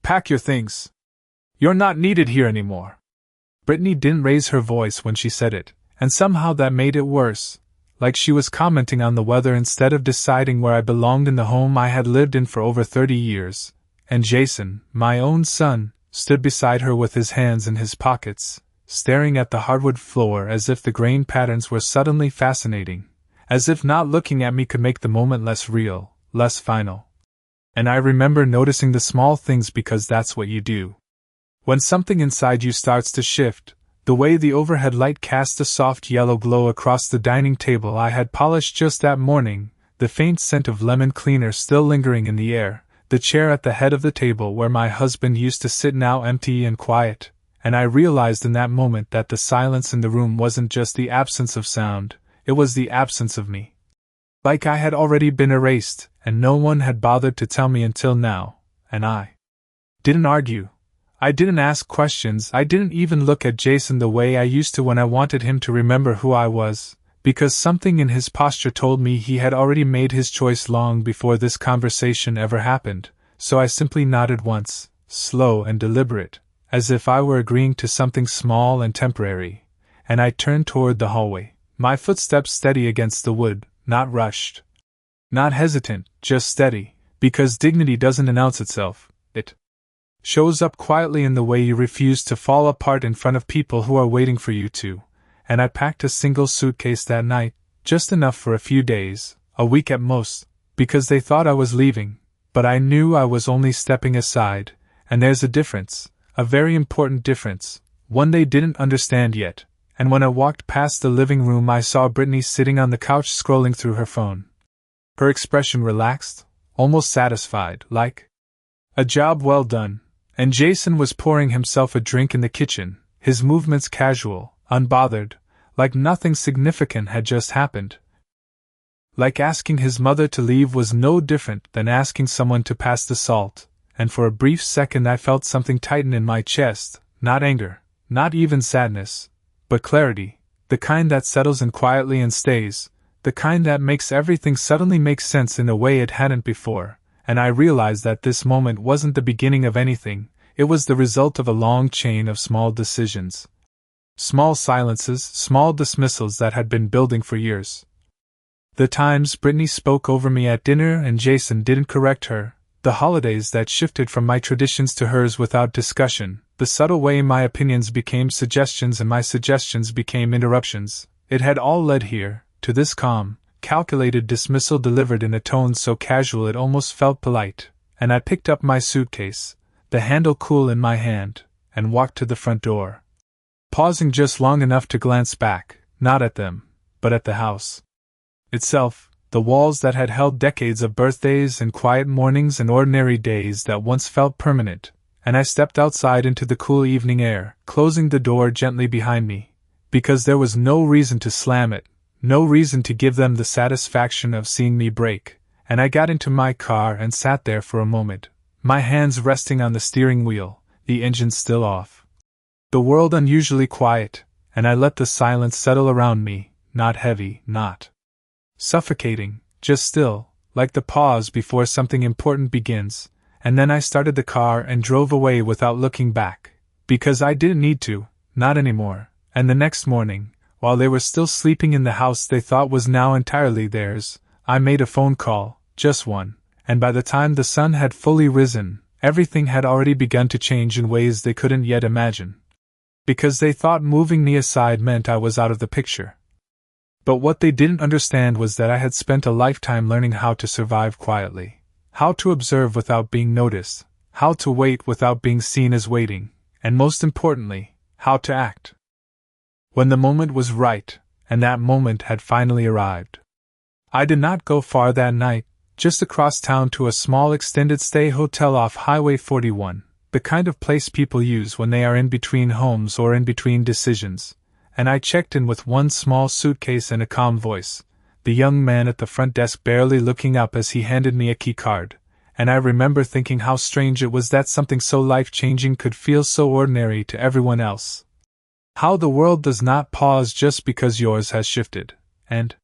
Pack your things. You're not needed here anymore. Brittany didn't raise her voice when she said it, and somehow that made it worse, like she was commenting on the weather instead of deciding where I belonged in the home I had lived in for over 30 years. And Jason, my own son, stood beside her with his hands in his pockets, staring at the hardwood floor as if the grain patterns were suddenly fascinating, as if not looking at me could make the moment less real, less final. And I remember noticing the small things because that's what you do. When something inside you starts to shift, the way the overhead light cast a soft yellow glow across the dining table I had polished just that morning, the faint scent of lemon cleaner still lingering in the air, the chair at the head of the table where my husband used to sit now empty and quiet, and I realized in that moment that the silence in the room wasn't just the absence of sound, it was the absence of me. Like I had already been erased, and no one had bothered to tell me until now, and I didn't argue. I didn't ask questions, I didn't even look at Jason the way I used to when I wanted him to remember who I was, because something in his posture told me he had already made his choice long before this conversation ever happened, so I simply nodded once, slow and deliberate, as if I were agreeing to something small and temporary, and I turned toward the hallway, my footsteps steady against the wood, not rushed. Not hesitant, just steady, because dignity doesn't announce itself, it shows up quietly in the way you refuse to fall apart in front of people who are waiting for you to. And I packed a single suitcase that night, just enough for a few days, a week at most, because they thought I was leaving, but I knew I was only stepping aside, and there's a difference, a very important difference, one they didn't understand yet, and when I walked past the living room I saw Brittany sitting on the couch scrolling through her phone. Her expression relaxed, almost satisfied, like a job well done. And Jason was pouring himself a drink in the kitchen, his movements casual, unbothered, like nothing significant had just happened. Like asking his mother to leave was no different than asking someone to pass the salt, and for a brief second I felt something tighten in my chest, not anger, not even sadness, but clarity, the kind that settles in quietly and stays, the kind that makes everything suddenly make sense in a way it hadn't before. And I realized that this moment wasn't the beginning of anything, it was the result of a long chain of small decisions. Small silences, small dismissals that had been building for years. The times Brittany spoke over me at dinner and Jason didn't correct her, the holidays that shifted from my traditions to hers without discussion, the subtle way my opinions became suggestions and my suggestions became interruptions, it had all led here, to this calm, calculated dismissal delivered in a tone so casual it almost felt polite, and I picked up my suitcase, the handle cool in my hand, and walked to the front door. Pausing just long enough to glance back, not at them, but at the house itself, the walls that had held decades of birthdays and quiet mornings and ordinary days that once felt permanent, and I stepped outside into the cool evening air, closing the door gently behind me, because there was no reason to slam it. No reason to give them the satisfaction of seeing me break, and I got into my car and sat there for a moment, my hands resting on the steering wheel, the engine still off. The world unusually quiet, and I let the silence settle around me, not heavy, not suffocating, just still, like the pause before something important begins, and then I started the car and drove away without looking back, because I didn't need to, not anymore, and the next morning, while they were still sleeping in the house they thought was now entirely theirs, I made a phone call, just one, and by the time the sun had fully risen, everything had already begun to change in ways they couldn't yet imagine. Because they thought moving me aside meant I was out of the picture. But what they didn't understand was that I had spent a lifetime learning how to survive quietly, how to observe without being noticed, how to wait without being seen as waiting, and most importantly, how to act when the moment was right, and that moment had finally arrived. I did not go far that night, just across town to a small extended-stay hotel off Highway 41, the kind of place people use when they are in between homes or in between decisions, and I checked in with one small suitcase and a calm voice, the young man at the front desk barely looking up as he handed me a key card, and I remember thinking how strange it was that something so life-changing could feel so ordinary to everyone else. How the world does not pause just because yours has shifted, and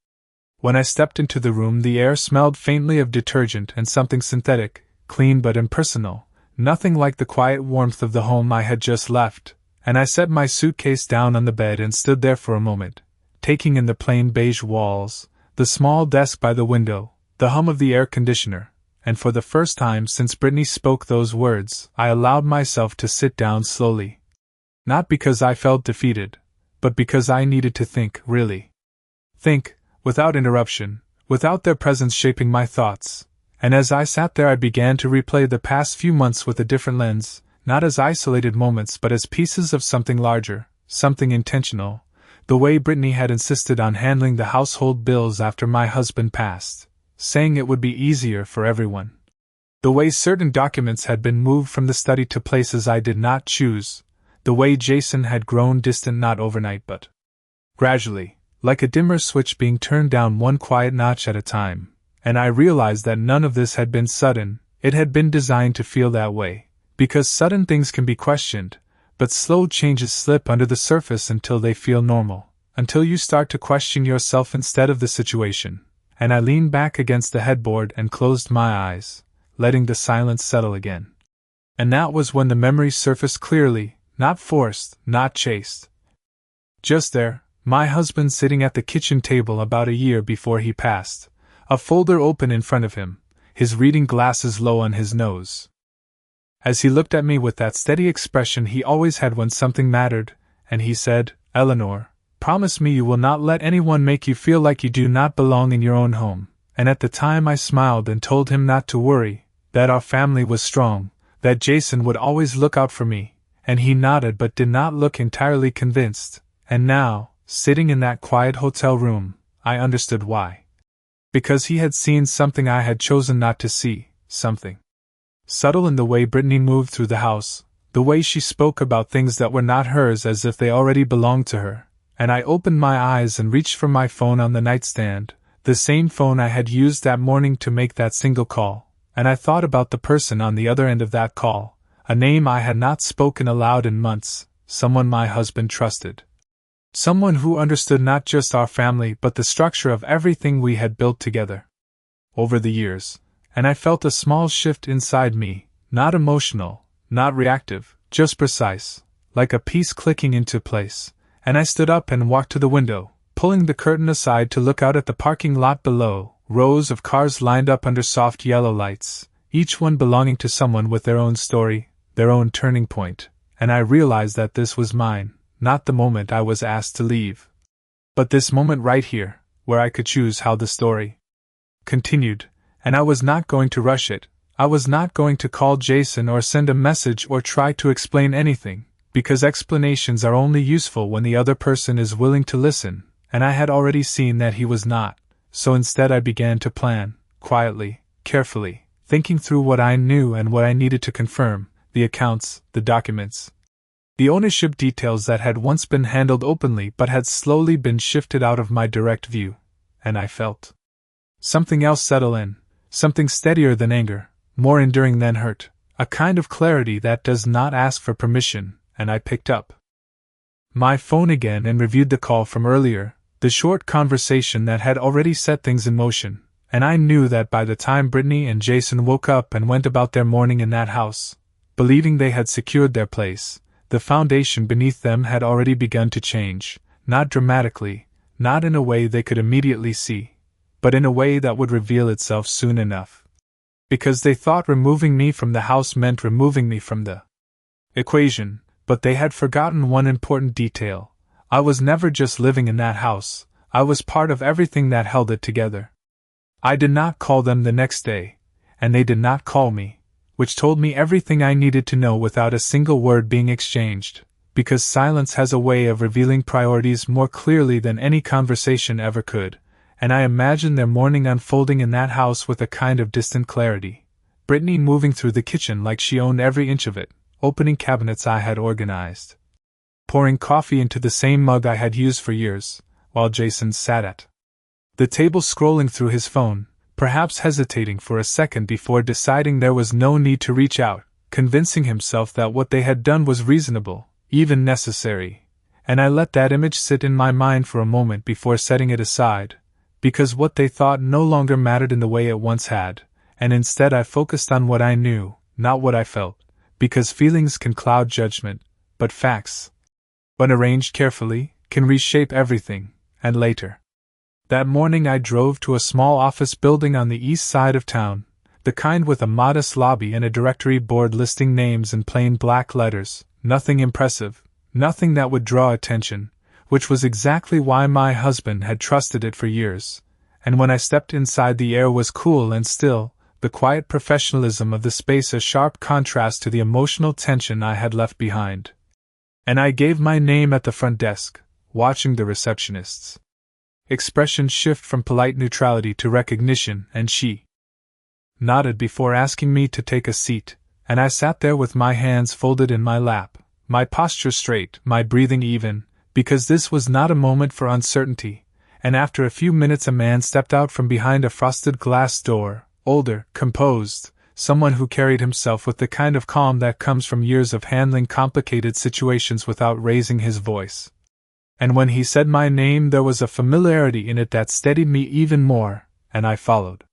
when I stepped into the room the air smelled faintly of detergent and something synthetic, clean but impersonal, nothing like the quiet warmth of the home I had just left, and I set my suitcase down on the bed and stood there for a moment, taking in the plain beige walls, the small desk by the window, the hum of the air conditioner, and for the first time since Brittany spoke those words, I allowed myself to sit down slowly. Not because I felt defeated, but because I needed to think, really. Think, without interruption, without their presence shaping my thoughts. And as I sat there I began to replay the past few months with a different lens, not as isolated moments but as pieces of something larger, something intentional, the way Brittany had insisted on handling the household bills after my husband passed, saying it would be easier for everyone. The way certain documents had been moved from the study to places I did not choose, the way Jason had grown distant not overnight but gradually, like a dimmer switch being turned down one quiet notch at a time. And I realized that none of this had been sudden, it had been designed to feel that way, because sudden things can be questioned, but slow changes slip under the surface until they feel normal, until you start to question yourself instead of the situation. And I leaned back against the headboard and closed my eyes, letting the silence settle again. And that was when the memory surfaced clearly, not forced, not chased. Just there, my husband sitting at the kitchen table about a year before he passed. A folder open in front of him, his reading glasses low on his nose. As he looked at me with that steady expression he always had when something mattered, and he said, "Eleanor, promise me you will not let anyone make you feel like you do not belong in your own home." And at the time I smiled and told him not to worry, that our family was strong, that Jason would always look out for me, and he nodded but did not look entirely convinced. And now, sitting in that quiet hotel room, I understood why. Because he had seen something I had chosen not to see, something subtle in the way Brittany moved through the house, the way she spoke about things that were not hers as if they already belonged to her, and I opened my eyes and reached for my phone on the nightstand, the same phone I had used that morning to make that single call, and I thought about the person on the other end of that call, a name I had not spoken aloud in months, someone my husband trusted. Someone who understood not just our family but the structure of everything we had built together over the years, and I felt a small shift inside me, not emotional, not reactive, just precise, like a piece clicking into place, and I stood up and walked to the window, pulling the curtain aside to look out at the parking lot below, rows of cars lined up under soft yellow lights, each one belonging to someone with their own story, their own turning point, and I realized that this was mine. Not the moment I was asked to leave, but this moment right here, where I could choose how the story continued, and I was not going to rush it. I was not going to call Jason or send a message or try to explain anything, because explanations are only useful when the other person is willing to listen, and I had already seen that he was not, so instead I began to plan, quietly, carefully, thinking through what I knew and what I needed to confirm, the accounts, the documents, the ownership details that had once been handled openly but had slowly been shifted out of my direct view, and I felt something else settle in, something steadier than anger, more enduring than hurt, a kind of clarity that does not ask for permission, and I picked up my phone again and reviewed the call from earlier, the short conversation that had already set things in motion, and I knew that by the time Brittany and Jason woke up and went about their morning in that house, believing they had secured their place, the foundation beneath them had already begun to change, not dramatically, not in a way they could immediately see, but in a way that would reveal itself soon enough. Because they thought removing me from the house meant removing me from the equation, but they had forgotten one important detail. I was never just living in that house, I was part of everything that held it together. I did not call them the next day, and they did not call me, which told me everything I needed to know without a single word being exchanged, because silence has a way of revealing priorities more clearly than any conversation ever could, and I imagined their morning unfolding in that house with a kind of distant clarity. Brittany moving through the kitchen like she owned every inch of it, opening cabinets I had organized, pouring coffee into the same mug I had used for years, while Jason sat at the table scrolling through his phone, perhaps hesitating for a second before deciding there was no need to reach out, convincing himself that what they had done was reasonable, even necessary, and I let that image sit in my mind for a moment before setting it aside, because what they thought no longer mattered in the way it once had, and instead I focused on what I knew, not what I felt, because feelings can cloud judgment, but facts, when arranged carefully, can reshape everything. And later that morning I drove to a small office building on the east side of town, the kind with a modest lobby and a directory board listing names in plain black letters, nothing impressive, nothing that would draw attention, which was exactly why my husband had trusted it for years. And when I stepped inside, the air was cool and still, the quiet professionalism of the space a sharp contrast to the emotional tension I had left behind. And I gave my name at the front desk, watching the receptionist's expression shift from polite neutrality to recognition, and she nodded before asking me to take a seat, and I sat there with my hands folded in my lap, my posture straight, my breathing even, because this was not a moment for uncertainty. And after a few minutes a man stepped out from behind a frosted glass door, older, composed, someone who carried himself with the kind of calm that comes from years of handling complicated situations without raising his voice. And when he said my name there was a familiarity in it that steadied me even more, and I followed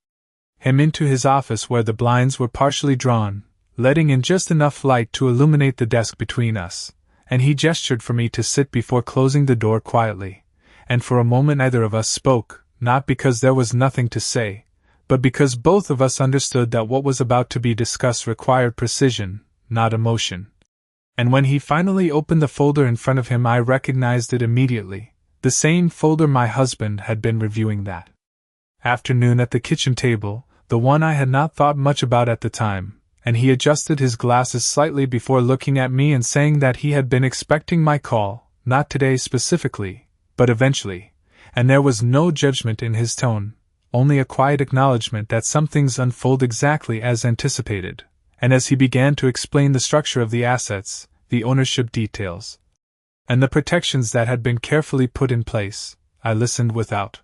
him into his office where the blinds were partially drawn, letting in just enough light to illuminate the desk between us, and he gestured for me to sit before closing the door quietly. And for a moment neither of us spoke, not because there was nothing to say, but because both of us understood that what was about to be discussed required precision, not emotion. And when he finally opened the folder in front of him I recognized it immediately, the same folder my husband had been reviewing that afternoon at the kitchen table, the one I had not thought much about at the time, and he adjusted his glasses slightly before looking at me and saying that he had been expecting my call, not today specifically, but eventually, and there was no judgment in his tone, only a quiet acknowledgement that some things unfold exactly as anticipated. And as he began to explain the structure of the assets, the ownership details, and the protections that had been carefully put in place, I listened without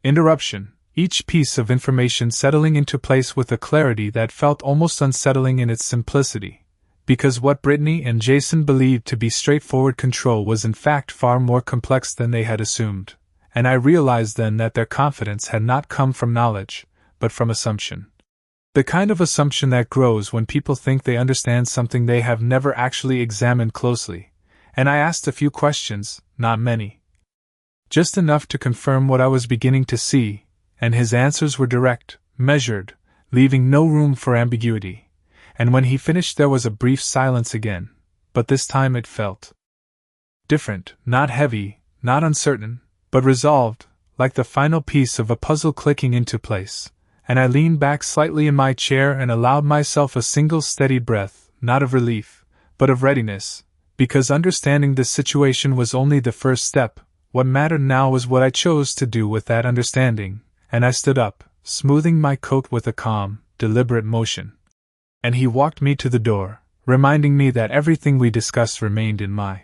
interruption, each piece of information settling into place with a clarity that felt almost unsettling in its simplicity, because what Brittany and Jason believed to be straightforward control was in fact far more complex than they had assumed, and I realized then that their confidence had not come from knowledge, but from assumption. The kind of assumption that grows when people think they understand something they have never actually examined closely, and I asked a few questions, not many. Just enough to confirm what I was beginning to see, and his answers were direct, measured, leaving no room for ambiguity. And when he finished there was a brief silence again, but this time it felt different, not heavy, not uncertain, but resolved, like the final piece of a puzzle clicking into place. And I leaned back slightly in my chair and allowed myself a single steady breath, not of relief, but of readiness, because understanding this situation was only the first step. What mattered now was what I chose to do with that understanding, and I stood up, smoothing my coat with a calm, deliberate motion. And he walked me to the door, reminding me that everything we discussed remained in my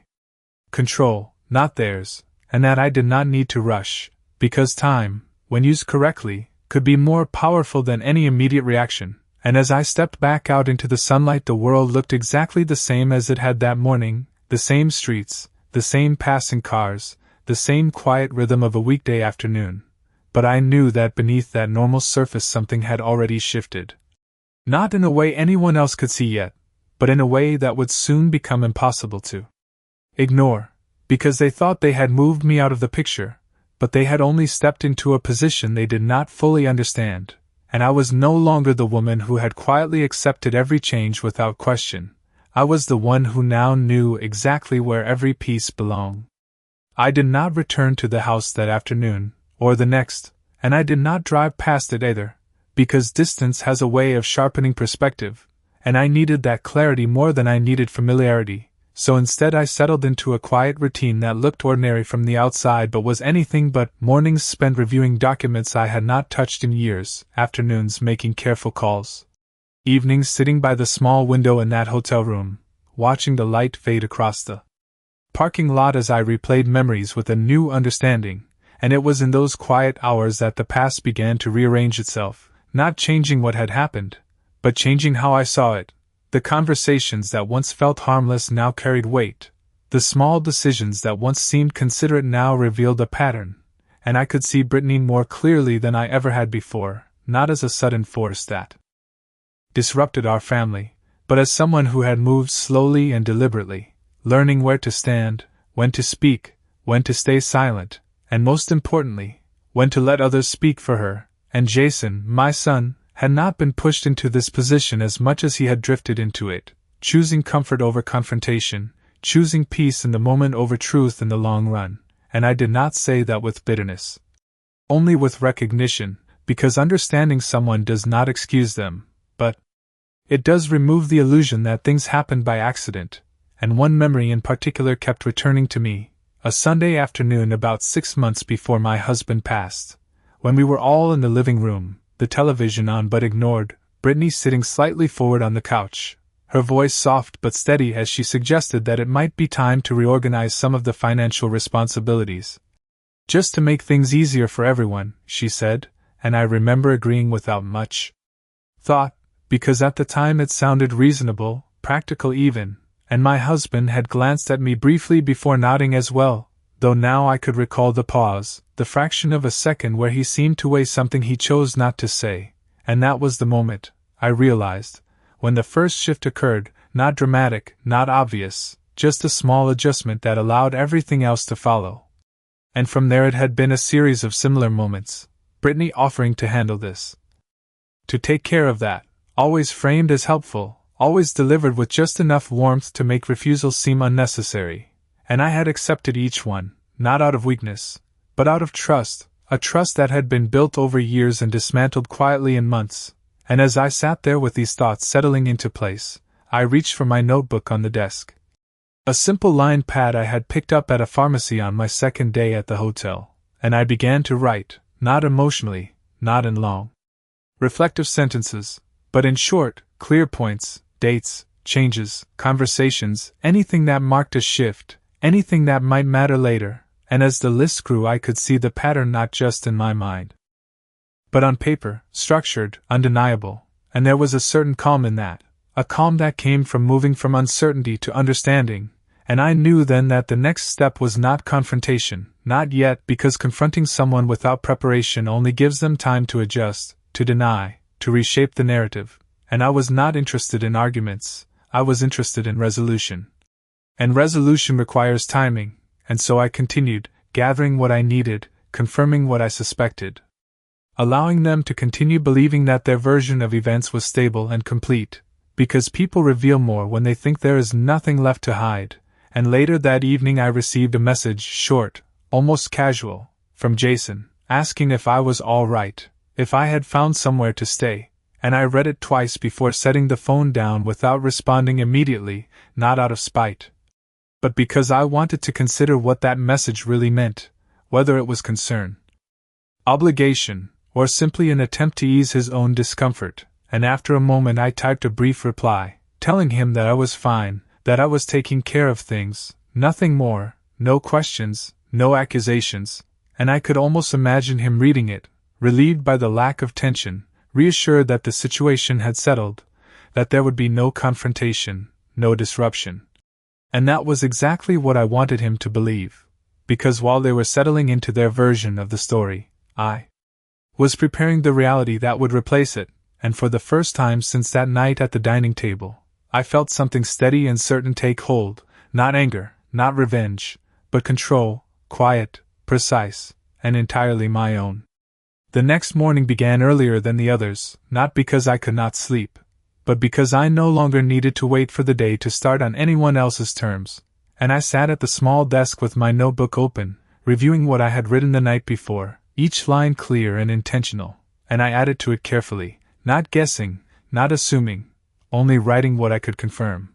control, not theirs, and that I did not need to rush, because time, when used correctly, could be more powerful than any immediate reaction. And as I stepped back out into the sunlight the world looked exactly the same as it had that morning, the same streets, the same passing cars, the same quiet rhythm of a weekday afternoon. But I knew that beneath that normal surface something had already shifted. Not in a way anyone else could see yet, but in a way that would soon become impossible to ignore, because they thought they had moved me out of the picture, but they had only stepped into a position they did not fully understand, and I was no longer the woman who had quietly accepted every change without question. I was the one who now knew exactly where every piece belonged. I did not return to the house that afternoon, or the next, and I did not drive past it either, because distance has a way of sharpening perspective, and I needed that clarity more than I needed familiarity. So instead I settled into a quiet routine that looked ordinary from the outside but was anything but mornings spent reviewing documents I had not touched in years, afternoons making careful calls, evenings sitting by the small window in that hotel room, watching the light fade across the parking lot as I replayed memories with a new understanding, and it was in those quiet hours that the past began to rearrange itself, not changing what had happened, but changing how I saw it. The conversations that once felt harmless now carried weight. The small decisions that once seemed considerate now revealed a pattern, and I could see Brittany more clearly than I ever had before, not as a sudden force that disrupted our family, but as someone who had moved slowly and deliberately, learning where to stand, when to speak, when to stay silent, and most importantly, when to let others speak for her. And Jason, my son, had not been pushed into this position as much as he had drifted into it, choosing comfort over confrontation, choosing peace in the moment over truth in the long run. And I did not say that with bitterness. Only with recognition, because understanding someone does not excuse them, but it does remove the illusion that things happened by accident. And one memory in particular kept returning to me, a Sunday afternoon about 6 months before my husband passed, when we were all in the living room, the television on but ignored, Brittany sitting slightly forward on the couch, her voice soft but steady as she suggested that it might be time to reorganize some of the financial responsibilities. Just to make things easier for everyone, she said, and I remember agreeing without much thought, because at the time it sounded reasonable, practical even, and my husband had glanced at me briefly before nodding as well, though now I could recall the pause, the fraction of a second where he seemed to weigh something he chose not to say, and that was the moment, I realized, when the first shift occurred, not dramatic, not obvious, just a small adjustment that allowed everything else to follow. And from there it had been a series of similar moments, Brittany offering to handle this, to take care of that, always framed as helpful, always delivered with just enough warmth to make refusal seem unnecessary, and I had accepted each one, not out of weakness, but out of trust, a trust that had been built over years and dismantled quietly in months. And as I sat there with these thoughts settling into place, I reached for my notebook on the desk. A simple lined pad I had picked up at a pharmacy on my second day at the hotel, and I began to write, not emotionally, not in long, reflective sentences, but in short, clear points, dates, changes, conversations, anything that marked a shift, anything that might matter later, and as the list grew I could see the pattern not just in my mind, but on paper, structured, undeniable, and there was a certain calm in that, a calm that came from moving from uncertainty to understanding, and I knew then that the next step was not confrontation, not yet, because confronting someone without preparation only gives them time to adjust, to deny, to reshape the narrative, and I was not interested in arguments, I was interested in resolution. And resolution requires timing, and so I continued, gathering what I needed, confirming what I suspected, allowing them to continue believing that their version of events was stable and complete, because people reveal more when they think there is nothing left to hide. And later that evening I received a message, short, almost casual, from Jason, asking if I was all right, if I had found somewhere to stay, and I read it twice before setting the phone down without responding immediately, not out of spite, but because I wanted to consider what that message really meant, whether it was concern, obligation, or simply an attempt to ease his own discomfort. And after a moment I typed a brief reply, telling him that I was fine, that I was taking care of things, nothing more, no questions, no accusations, and I could almost imagine him reading it, relieved by the lack of tension, reassured that the situation had settled, that there would be no confrontation, no disruption. And that was exactly what I wanted him to believe, because while they were settling into their version of the story, I was preparing the reality that would replace it, and for the first time since that night at the dining table, I felt something steady and certain take hold, not anger, not revenge, but control, quiet, precise, and entirely my own. The next morning began earlier than the others, not because I could not sleep, but because I no longer needed to wait for the day to start on anyone else's terms, and I sat at the small desk with my notebook open, reviewing what I had written the night before, each line clear and intentional, and I added to it carefully, not guessing, not assuming, only writing what I could confirm.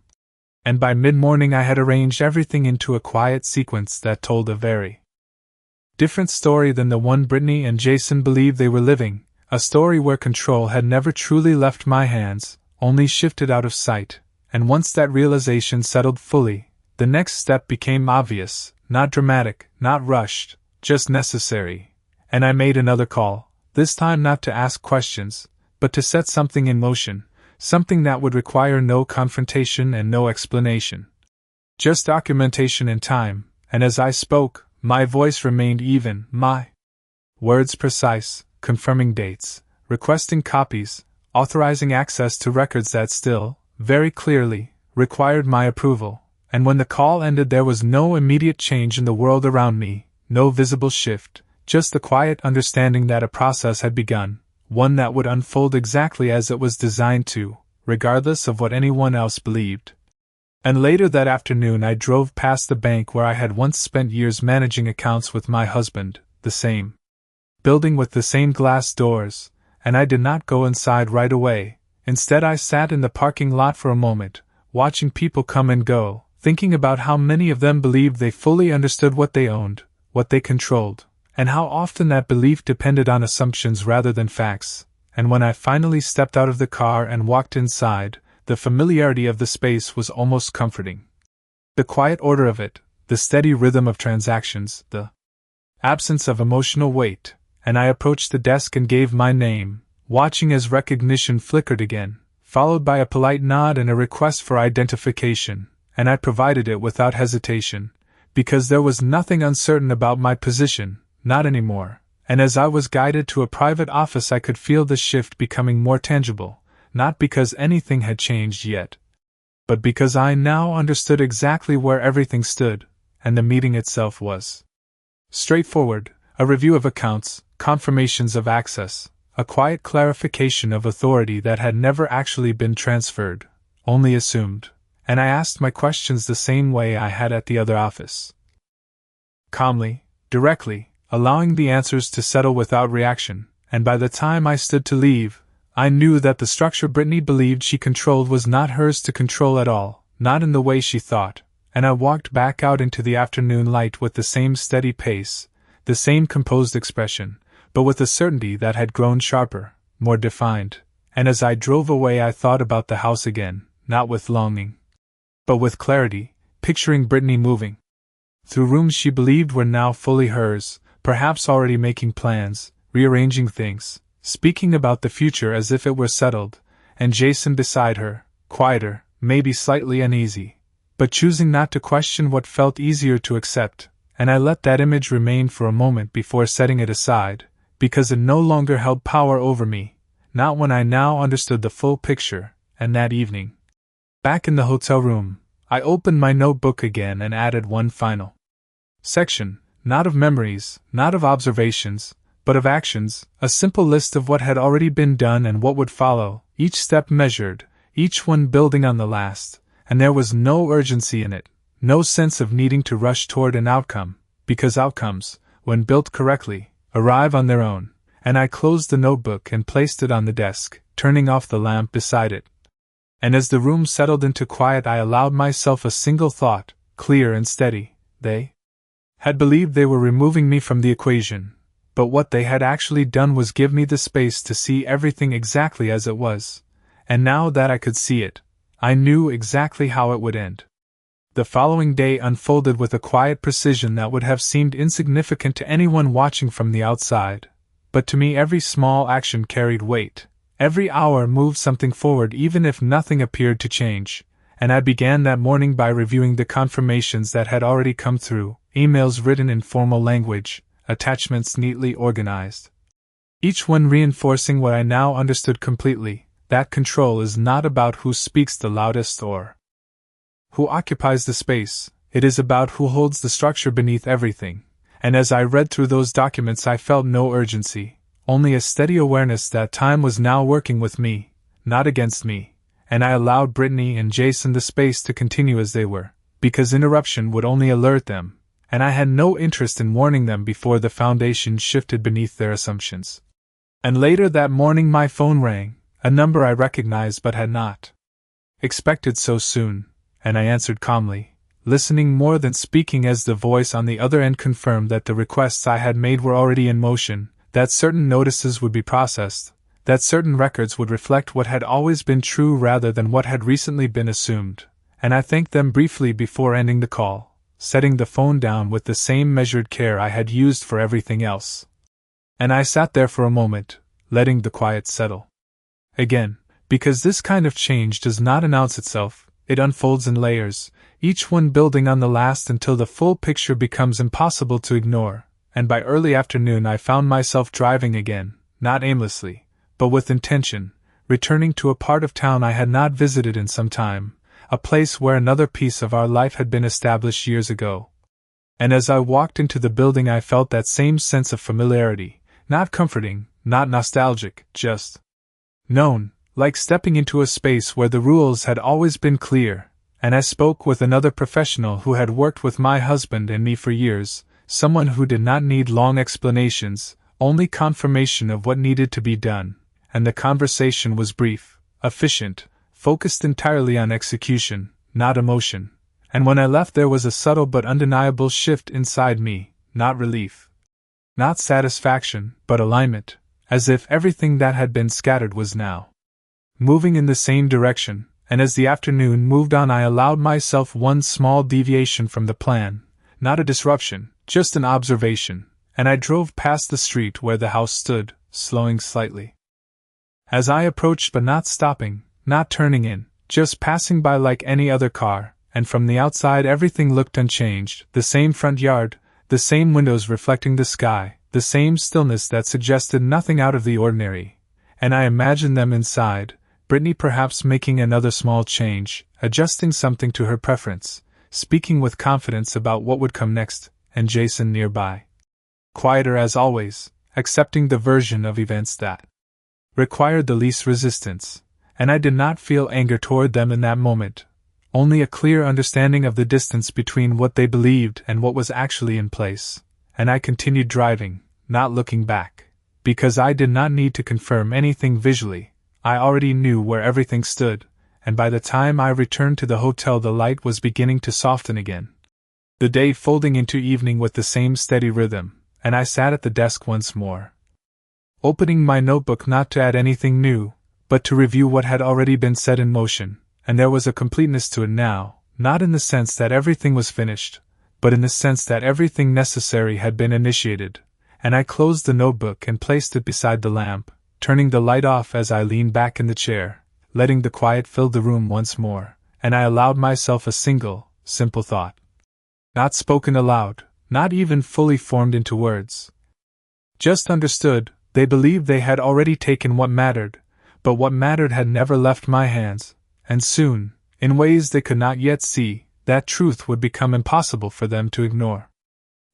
And by mid-morning I had arranged everything into a quiet sequence that told a very different story than the one Brittany and Jason believed they were living, a story where control had never truly left my hands, only shifted out of sight, and once that realization settled fully, the next step became obvious, not dramatic, not rushed, just necessary. And I made another call, this time not to ask questions, but to set something in motion, something that would require no confrontation and no explanation. Just documentation and time, and as I spoke, my voice remained even, my words precise, confirming dates, requesting copies, authorizing access to records that still, very clearly, required my approval, and when the call ended there was no immediate change in the world around me, no visible shift, just the quiet understanding that a process had begun, one that would unfold exactly as it was designed to, regardless of what anyone else believed. And later that afternoon I drove past the bank where I had once spent years managing accounts with my husband, the same building with the same glass doors, and I did not go inside right away. Instead I sat in the parking lot for a moment, watching people come and go, thinking about how many of them believed they fully understood what they owned, what they controlled, and how often that belief depended on assumptions rather than facts. And when I finally stepped out of the car and walked inside, the familiarity of the space was almost comforting. The quiet order of it, the steady rhythm of transactions, the absence of emotional weight, and I approached the desk and gave my name, watching as recognition flickered again, followed by a polite nod and a request for identification, and I provided it without hesitation, because there was nothing uncertain about my position, not anymore, and as I was guided to a private office I could feel the shift becoming more tangible, not because anything had changed yet, but because I now understood exactly where everything stood, and the meeting itself was straightforward, a review of accounts, confirmations of access, a quiet clarification of authority that had never actually been transferred, only assumed, and I asked my questions the same way I had at the other office. Calmly, directly, allowing the answers to settle without reaction, and by the time I stood to leave, I knew that the structure Brittany believed she controlled was not hers to control at all, not in the way she thought, and I walked back out into the afternoon light with the same steady pace, the same composed expression, but with a certainty that had grown sharper, more defined, and as I drove away I thought about the house again, not with longing, but with clarity, picturing Brittany moving through rooms she believed were now fully hers, perhaps already making plans, rearranging things, speaking about the future as if it were settled, and Jason beside her, quieter, maybe slightly uneasy, but choosing not to question what felt easier to accept, and I let that image remain for a moment before setting it aside, because it no longer held power over me, not when I now understood the full picture. And that evening, back in the hotel room, I opened my notebook again and added one final section, not of memories, not of observations, but of actions, a simple list of what had already been done and what would follow, each step measured, each one building on the last, and there was no urgency in it, no sense of needing to rush toward an outcome, because outcomes, when built correctly, arrive on their own, and I closed the notebook and placed it on the desk, turning off the lamp beside it. And as the room settled into quiet I allowed myself a single thought, clear and steady. They had believed they were removing me from the equation, but what they had actually done was give me the space to see everything exactly as it was, and now that I could see it, I knew exactly how it would end. The following day unfolded with a quiet precision that would have seemed insignificant to anyone watching from the outside, but to me every small action carried weight, every hour moved something forward even if nothing appeared to change, and I began that morning by reviewing the confirmations that had already come through, emails written in formal language, attachments neatly organized, each one reinforcing what I now understood completely, that control is not about who speaks the loudest or who occupies the space, it is about who holds the structure beneath everything, and as I read through those documents I felt no urgency, only a steady awareness that time was now working with me, not against me, and I allowed Brittany and Jason the space to continue as they were, because interruption would only alert them, and I had no interest in warning them before the foundation shifted beneath their assumptions. And later that morning my phone rang, a number I recognized but had not expected so soon, and I answered calmly, listening more than speaking as the voice on the other end confirmed that the requests I had made were already in motion, that certain notices would be processed, that certain records would reflect what had always been true rather than what had recently been assumed, and I thanked them briefly before ending the call, setting the phone down with the same measured care I had used for everything else. And I sat there for a moment, letting the quiet settle. Again, because this kind of change does not announce itself, it unfolds in layers, each one building on the last until the full picture becomes impossible to ignore, and by early afternoon I found myself driving again, not aimlessly, but with intention, returning to a part of town I had not visited in some time, a place where another piece of our life had been established years ago. And as I walked into the building, I felt that same sense of familiarity, not comforting, not nostalgic, just known, like stepping into a space where the rules had always been clear. And I spoke with another professional who had worked with my husband and me for years, someone who did not need long explanations, only confirmation of what needed to be done, and the conversation was brief, efficient, focused entirely on execution, not emotion. And when I left, there was a subtle but undeniable shift inside me, not relief, not satisfaction, but alignment, as if everything that had been scattered was now moving in the same direction. And as the afternoon moved on, I allowed myself one small deviation from the plan, not a disruption, just an observation, and I drove past the street where the house stood, slowing slightly. As I approached, but not stopping, not turning in, just passing by like any other car, and from the outside everything looked unchanged, the same front yard, the same windows reflecting the sky, the same stillness that suggested nothing out of the ordinary, and I imagined them inside, Brittany perhaps making another small change, adjusting something to her preference, speaking with confidence about what would come next, and Jason nearby, quieter as always, accepting the version of events that required the least resistance. And I did not feel anger toward them in that moment, only a clear understanding of the distance between what they believed and what was actually in place. And I continued driving, not looking back, because I did not need to confirm anything visually. I already knew where everything stood, and by the time I returned to the hotel, the light was beginning to soften again, the day folding into evening with the same steady rhythm, and I sat at the desk once more, opening my notebook not to add anything new, but to review what had already been set in motion. And there was a completeness to it now, not in the sense that everything was finished, but in the sense that everything necessary had been initiated. And I closed the notebook and placed it beside the lamp, turning the light off as I leaned back in the chair, letting the quiet fill the room once more, and I allowed myself a single, simple thought. Not spoken aloud, not even fully formed into words. Just understood. They believed they had already taken what mattered, but what mattered had never left my hands, and soon, in ways they could not yet see, that truth would become impossible for them to ignore.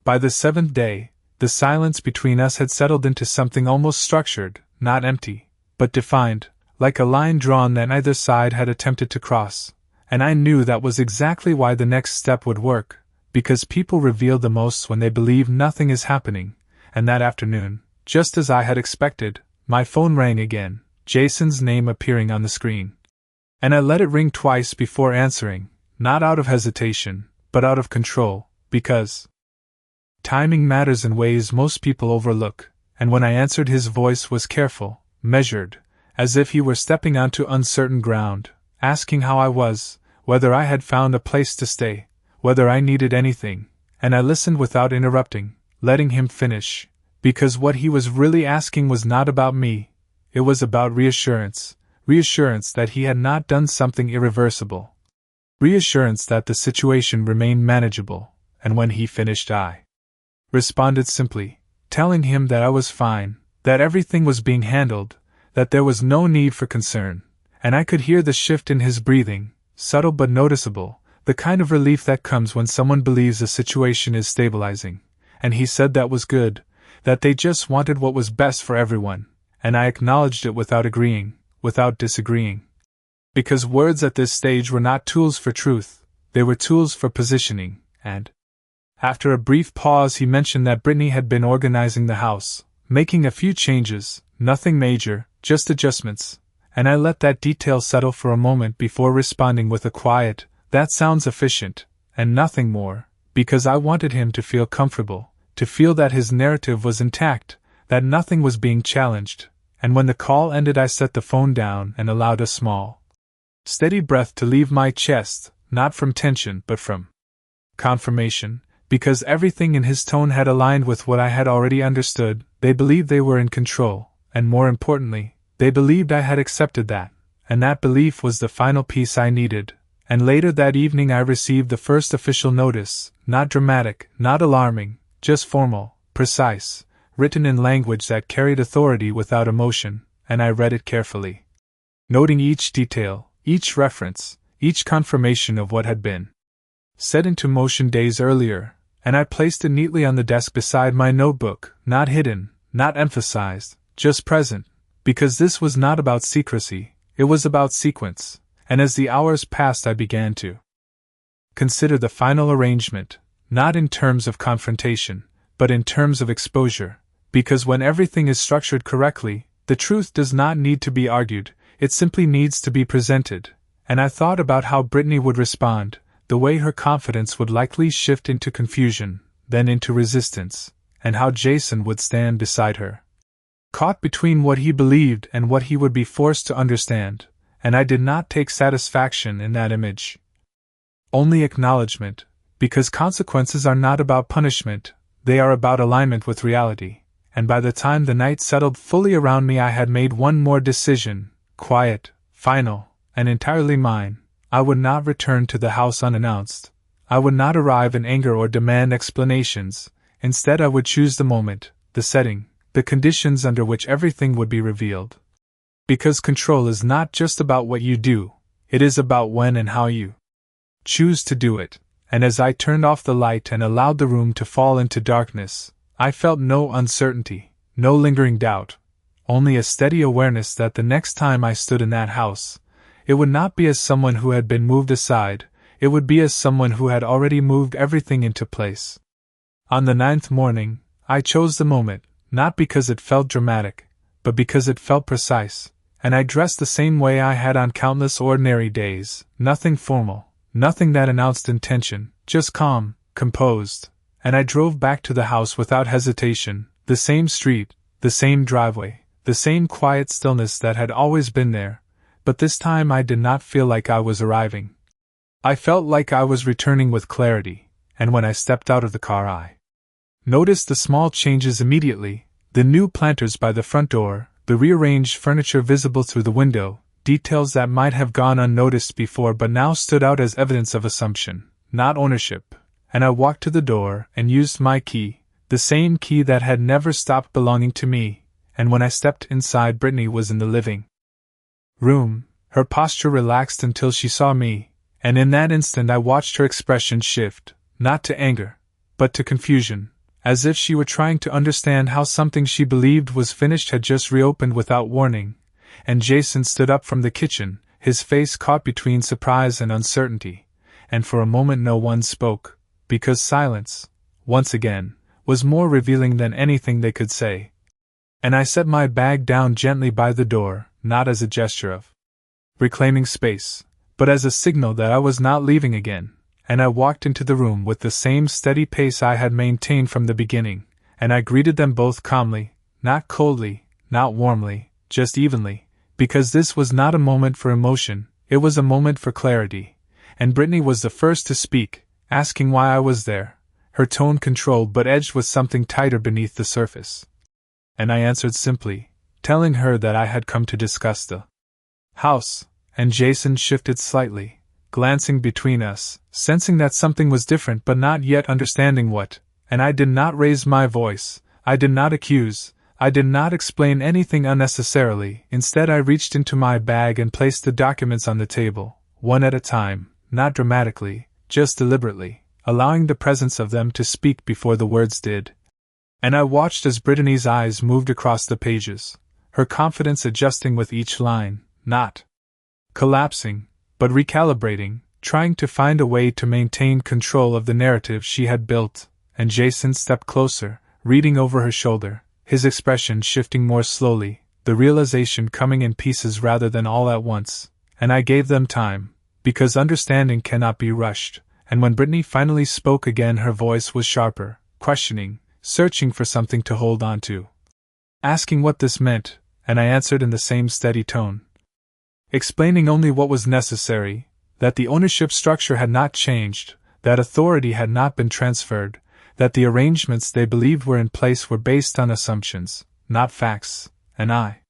By the seventh day, the silence between us had settled into something almost structured, not empty, but defined, like a line drawn that neither side had attempted to cross, and I knew that was exactly why the next step would work, because people reveal the most when they believe nothing is happening. And that afternoon, just as I had expected, my phone rang again, Jason's name appearing on the screen. And I let it ring twice before answering, not out of hesitation, but out of control, because timing matters in ways most people overlook, and when I answered, his voice was careful, measured, as if he were stepping onto uncertain ground, asking how I was, whether I had found a place to stay, whether I needed anything, and I listened without interrupting, letting him finish, because what he was really asking was not about me, it was about reassurance that he had not done something irreversible, reassurance that the situation remained manageable, and when he finished I responded simply, telling him that I was fine, that everything was being handled, that there was no need for concern, and I could hear the shift in his breathing, subtle but noticeable, the kind of relief that comes when someone believes a situation is stabilizing, and he said that was good, that they just wanted what was best for everyone, and I acknowledged it without agreeing, without disagreeing. Because words at this stage were not tools for truth, they were tools for positioning, and after a brief pause he mentioned that Brittany had been organizing the house, making a few changes, nothing major, just adjustments, and I let that detail settle for a moment before responding with a quiet, "That sounds efficient," and nothing more, because I wanted him to feel comfortable, to feel that his narrative was intact, that nothing was being challenged. And when the call ended, I set the phone down and allowed a small, steady breath to leave my chest, not from tension but from confirmation, because everything in his tone had aligned with what I had already understood. They believed they were in control, and more importantly, they believed I had accepted that, and that belief was the final piece I needed. And later that evening I received the first official notice, not dramatic, not alarming, just formal, precise, written in language that carried authority without emotion, and I read it carefully. noting each detail, each reference, each confirmation of what had been set into motion days earlier, and I placed it neatly on the desk beside my notebook, not hidden, not emphasized, just present, because this was not about secrecy, it was about sequence, and as the hours passed I began to consider the final arrangement, not in terms of confrontation, but in terms of exposure, because when everything is structured correctly, the truth does not need to be argued, it simply needs to be presented, and I thought about how Brittany would respond, the way her confidence would likely shift into confusion, then into resistance, and how Jason would stand beside her, caught between what he believed and what he would be forced to understand, and I did not take satisfaction in that image. Only acknowledgement, because consequences are not about punishment, they are about alignment with reality, and by the time the night settled fully around me I had made one more decision, quiet, final, and entirely mine. I would not return to the house unannounced. I would not arrive in anger or demand explanations. Instead, I would choose the moment, the setting, the conditions under which everything would be revealed. Because control is not just about what you do, it is about when and how you choose to do it. And as I turned off the light and allowed the room to fall into darkness, I felt no uncertainty, no lingering doubt, only a steady awareness that the next time I stood in that house, it would not be as someone who had been moved aside, it would be as someone who had already moved everything into place. On the 9th morning, I chose the moment, not because it felt dramatic, but because it felt precise, and I dressed the same way I had on countless ordinary days, nothing formal, nothing that announced intention, just calm, composed, and I drove back to the house without hesitation, the same street, the same driveway, the same quiet stillness that had always been there. But this time I did not feel like I was arriving. I felt like I was returning with clarity, and when I stepped out of the car I noticed the small changes immediately, the new planters by the front door, the rearranged furniture visible through the window, details that might have gone unnoticed before but now stood out as evidence of assumption, not ownership, and I walked to the door and used my key, the same key that had never stopped belonging to me, and when I stepped inside Brittany was in the living room, her posture relaxed until she saw me, and in that instant I watched her expression shift, not to anger, but to confusion, as if she were trying to understand how something she believed was finished had just reopened without warning, and Jason stood up from the kitchen, his face caught between surprise and uncertainty, and for a moment no one spoke, because silence, once again, was more revealing than anything they could say. And I set my bag down gently by the door, not as a gesture of reclaiming space, but as a signal that I was not leaving again, and I walked into the room with the same steady pace I had maintained from the beginning, and I greeted them both calmly, not coldly, not warmly, just evenly, because this was not a moment for emotion, it was a moment for clarity, and Brittany was the first to speak, asking why I was there, her tone controlled but edged with something tighter beneath the surface. And I answered simply, telling her that I had come to discuss the house, and Jason shifted slightly, glancing between us, sensing that something was different but not yet understanding what, and I did not raise my voice, I did not accuse, I did not explain anything unnecessarily, instead I reached into my bag and placed the documents on the table, one at a time, not dramatically, just deliberately, allowing the presence of them to speak before the words did. And I watched as Brittany's eyes moved across the pages, her confidence adjusting with each line, not collapsing, but recalibrating, trying to find a way to maintain control of the narrative she had built, and Jason stepped closer, reading over her shoulder, his expression shifting more slowly, the realization coming in pieces rather than all at once, and I gave them time, because understanding cannot be rushed, and when Brittany finally spoke again her voice was sharper, questioning, searching for something to hold on to. Asking what this meant, and I answered in the same steady tone. Explaining only what was necessary, that the ownership structure had not changed, that authority had not been transferred, that the arrangements they believed were in place were based on assumptions, not facts, and I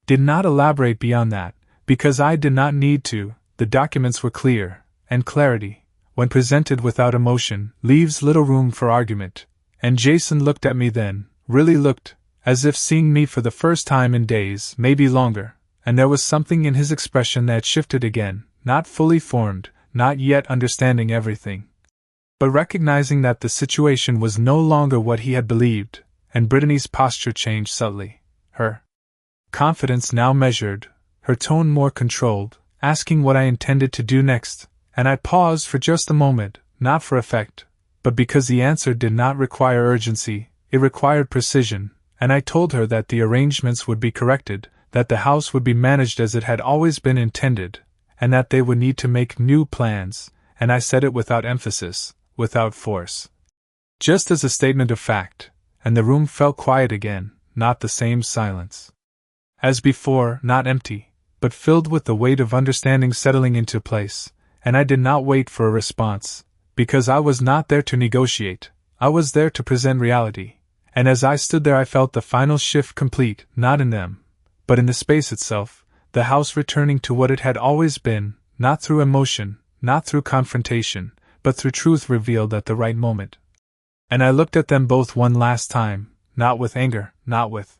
did not elaborate beyond that, because I did not need to. The documents were clear, and clarity, when presented without emotion, leaves little room for argument. And Jason looked at me then, really looked, as if seeing me for the first time in days, maybe longer, and there was something in his expression that shifted again, not fully formed, not yet understanding everything, but recognizing that the situation was no longer what he had believed, and Brittany's posture changed subtly. Her confidence now measured, her tone more controlled, asking what I intended to do next, and I paused for just a moment, not for effect, but because the answer did not require urgency, it required precision, and I told her that the arrangements would be corrected, that the house would be managed as it had always been intended, and that they would need to make new plans, and I said it without emphasis, without force. Just as a statement of fact, and the room fell quiet again, not the same silence as before, not empty, but filled with the weight of understanding settling into place, and I did not wait for a response, because I was not there to negotiate, I was there to present reality, and as I stood there I felt the final shift complete, not in them, but in the space itself, the house returning to what it had always been, not through emotion, not through confrontation, but through truth revealed at the right moment. And I looked at them both one last time, not with anger, not with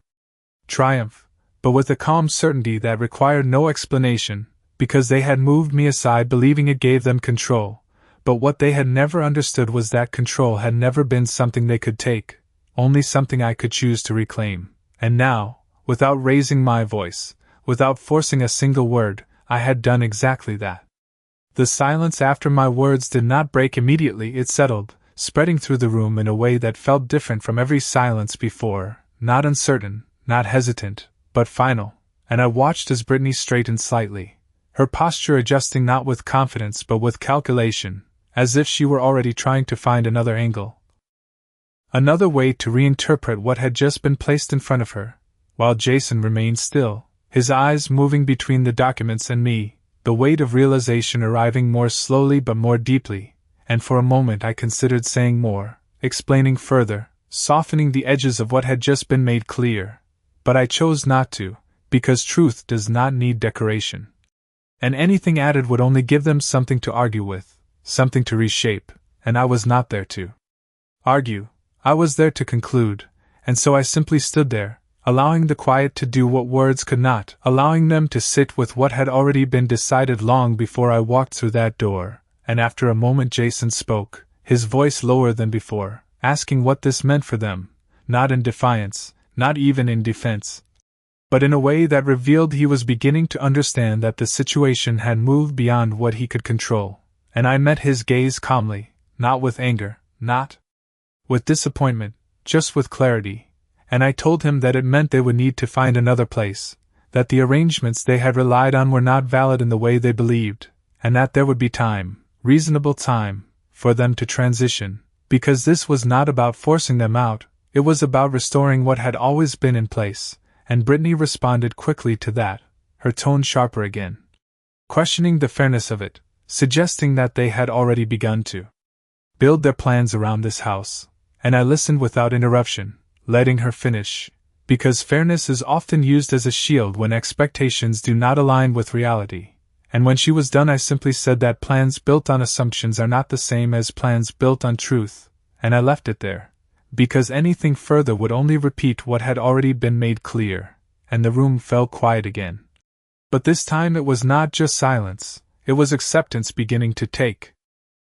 triumph, but with a calm certainty that required no explanation, because they had moved me aside believing it gave them control, but what they had never understood was that control had never been something they could take, only something I could choose to reclaim, and now, without raising my voice, without forcing a single word, I had done exactly that. The silence after my words did not break immediately, it settled, spreading through the room in a way that felt different from every silence before, not uncertain, not hesitant, but final, and I watched as Brittany straightened slightly, her posture adjusting not with confidence but with calculation, as if she were already trying to find another angle, another way to reinterpret what had just been placed in front of her, while Jason remained still, his eyes moving between the documents and me, the weight of realization arriving more slowly but more deeply, and for a moment I considered saying more, explaining further, softening the edges of what had just been made clear, but I chose not to, because truth does not need decoration. And anything added would only give them something to argue with, something to reshape, and I was not there to argue, I was there to conclude, and so I simply stood there, allowing the quiet to do what words could not, allowing them to sit with what had already been decided long before I walked through that door, and after a moment Jason spoke, his voice lower than before, asking what this meant for them, not in defiance, not even in defense, but in a way that revealed he was beginning to understand that the situation had moved beyond what he could control, and I met his gaze calmly, not with anger, not with disappointment, just with clarity, and I told him that it meant they would need to find another place, that the arrangements they had relied on were not valid in the way they believed, and that there would be time, reasonable time, for them to transition, because this was not about forcing them out, it was about restoring what had always been in place, and Brittany responded quickly to that, her tone sharper again, questioning the fairness of it, suggesting that they had already begun to build their plans around this house, and I listened without interruption, letting her finish, because fairness is often used as a shield when expectations do not align with reality, and when she was done I simply said that plans built on assumptions are not the same as plans built on truth, and I left it there, because anything further would only repeat what had already been made clear, and the room fell quiet again. But this time it was not just silence, it was acceptance beginning to take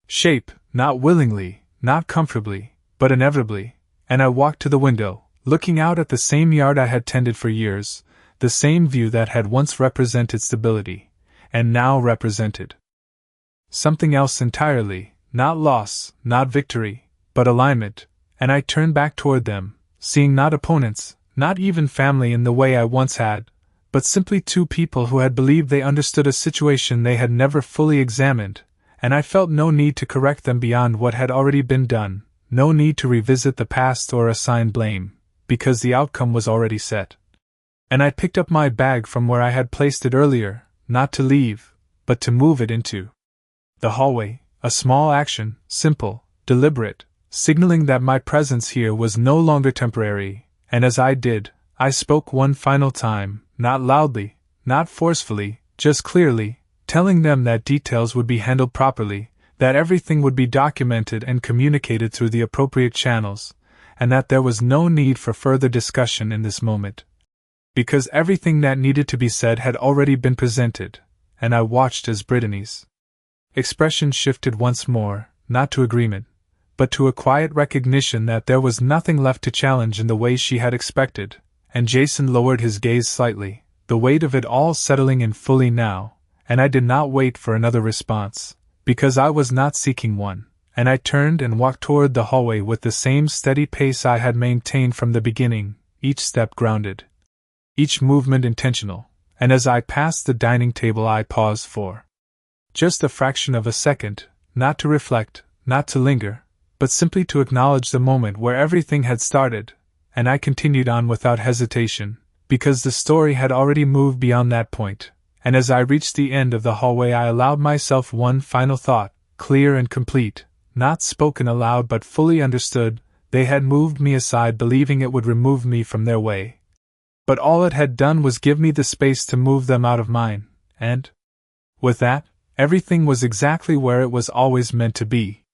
shape, not willingly, not comfortably, but inevitably, and I walked to the window, looking out at the same yard I had tended for years, the same view that had once represented stability, and now represented something else entirely, not loss, not victory, but alignment, and I turned back toward them, seeing not opponents, not even family in the way I once had, but simply two people who had believed they understood a situation they had never fully examined, and I felt no need to correct them beyond what had already been done, no need to revisit the past or assign blame, because the outcome was already set. And I picked up my bag from where I had placed it earlier, not to leave, but to move it into the hallway, a small action, simple, deliberate, signaling that my presence here was no longer temporary, and as I did, I spoke one final time, not loudly, not forcefully, just clearly, telling them that details would be handled properly, that everything would be documented and communicated through the appropriate channels, and that there was no need for further discussion in this moment. Because everything that needed to be said had already been presented, and I watched as Brittany's expression shifted once more, not to agreement, but to a quiet recognition that there was nothing left to challenge in the way she had expected, and Jason lowered his gaze slightly, the weight of it all settling in fully now, and I did not wait for another response, because I was not seeking one, and I turned and walked toward the hallway with the same steady pace I had maintained from the beginning, each step grounded, each movement intentional, and as I passed the dining table I paused for just a fraction of a second, not to reflect, not to linger, but simply to acknowledge the moment where everything had started, and I continued on without hesitation, because the story had already moved beyond that point, and as I reached the end of the hallway I allowed myself one final thought, clear and complete, not spoken aloud but fully understood. They had moved me aside believing it would remove me from their way. But all it had done was give me the space to move them out of mine, and with that, everything was exactly where it was always meant to be.